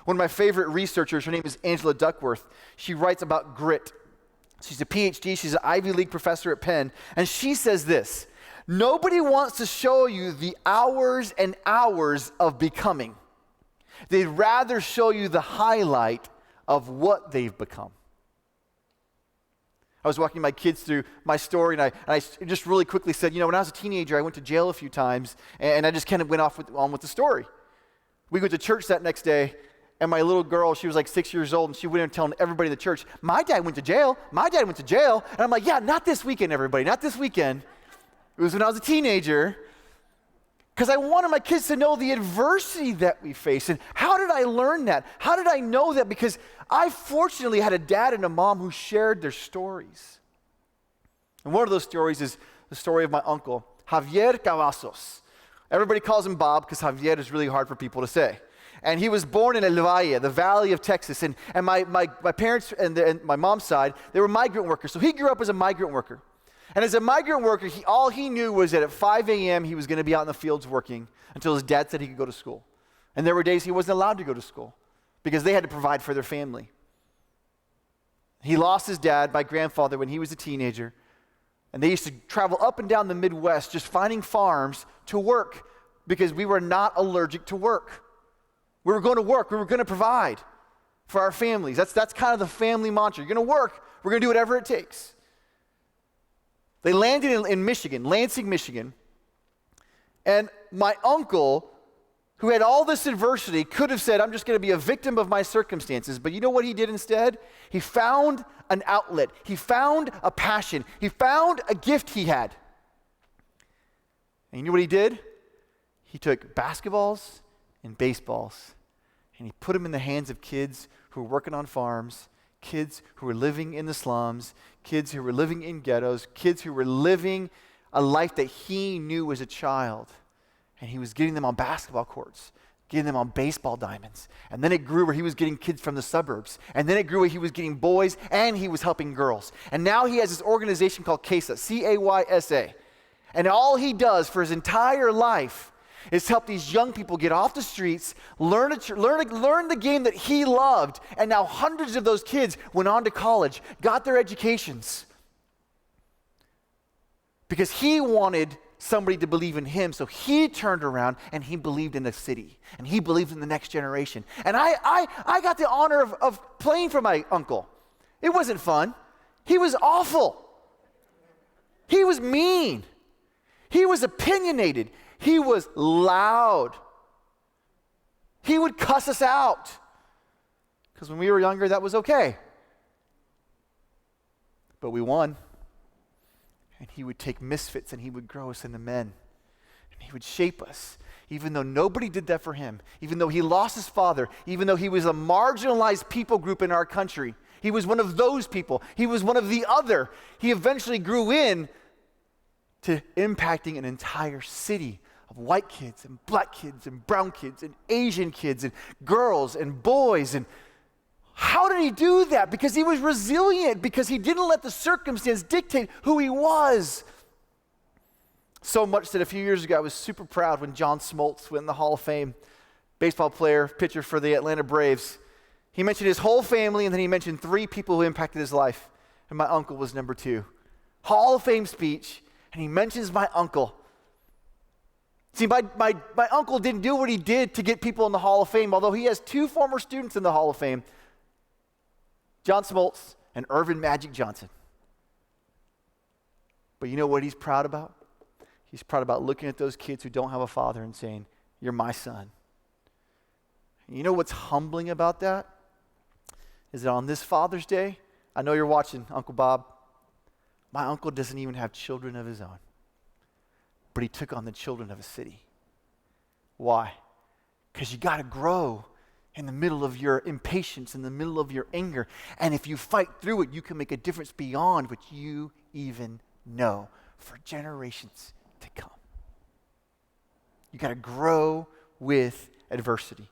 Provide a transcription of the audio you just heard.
One of my favorite researchers, her name is Angela Duckworth. She writes about grit. She's a PhD. She's an Ivy League professor at Penn. And she says this: nobody wants to show you the hours and hours of becoming. They'd rather show you the highlight of what they've become. I was walking my kids through my story, and I just really quickly said, when I was a teenager, I went to jail a few times, and I just kind of went on with the story. We went to church that next day, and my little girl, she was like 6 years old, and she went in telling everybody in the church, my dad went to jail. My dad went to jail. And I'm like, yeah, not this weekend, everybody, not this weekend. It was when I was a teenager, because I wanted my kids to know the adversity that we face. And how did I learn that? How did I know that? Because I fortunately had a dad and a mom who shared their stories. And one of those stories is the story of my uncle, Javier Cavazos. Everybody calls him Bob because Javier is really hard for people to say. And he was born in El Valle, the Valley of Texas. And my parents and my mom's side, they were migrant workers. So he grew up as a migrant worker. And as a migrant worker, all he knew was that at 5 a.m. he was going to be out in the fields working until his dad said he could go to school. And there were days he wasn't allowed to go to school because they had to provide for their family. He lost his dad, my grandfather, when he was a teenager. And they used to travel up and down the Midwest just finding farms to work because we were not allergic to work. We were going to work. We were going to provide for our families. That's kind of the family mantra. You're going to work. We're going to do whatever it takes. They landed in Michigan, Lansing, Michigan. And my uncle, who had all this adversity, could have said, I'm just going to be a victim of my circumstances. But you know what he did instead? He found an outlet. He found a passion. He found a gift he had. And you know what he did? He took basketballs and baseballs, and he put them in the hands of kids who were working on farms, kids who were living in the slums, kids who were living in ghettos, kids who were living a life that he knew as a child. And he was getting them on basketball courts, getting them on baseball diamonds. And then it grew where he was getting kids from the suburbs. And then it grew where he was getting boys and he was helping girls. And now he has this organization called CAYSA, C-A-Y-S-A. And all he does for his entire life is help these young people get off the streets, learn the game that he loved. And now hundreds of those kids went on to college, got their educations. Because he wanted somebody to believe in him, so he turned around and he believed in the city, and he believed in the next generation. And I got the honor of playing for my uncle. It wasn't fun. He was awful. He was mean. He was opinionated. He was loud. He would cuss us out. Because when we were younger, that was okay. But we won. And he would take misfits and he would grow us into men. And he would shape us. Even though nobody did that for him. Even though he lost his father. Even though he was a marginalized people group in our country. He was one of those people. He was one of the other. He eventually grew in to impacting an entire city of white kids and black kids and brown kids and Asian kids and girls and boys. And how did he do that? Because he was resilient, because he didn't let the circumstance dictate who he was. So much that a few years ago I was super proud when John Smoltz went in the Hall of Fame, baseball player, pitcher for the Atlanta Braves. He mentioned his whole family, and then he mentioned 3 people who impacted his life, and my uncle was number 2. Hall of Fame speech, and he mentions my uncle. See, my uncle didn't do what he did to get people in the Hall of Fame, although he has 2 former students in the Hall of Fame, John Smoltz and Irvin Magic Johnson. But you know what he's proud about? He's proud about looking at those kids who don't have a father and saying, you're my son. And you know what's humbling about that? Is that on this Father's Day, I know you're watching, Uncle Bob, my uncle doesn't even have children of his own. But he took on the children of a city. Why? Because you got to grow in the middle of your impatience, in the middle of your anger. And if you fight through it, you can make a difference beyond what you even know for generations to come. You got to grow with adversity.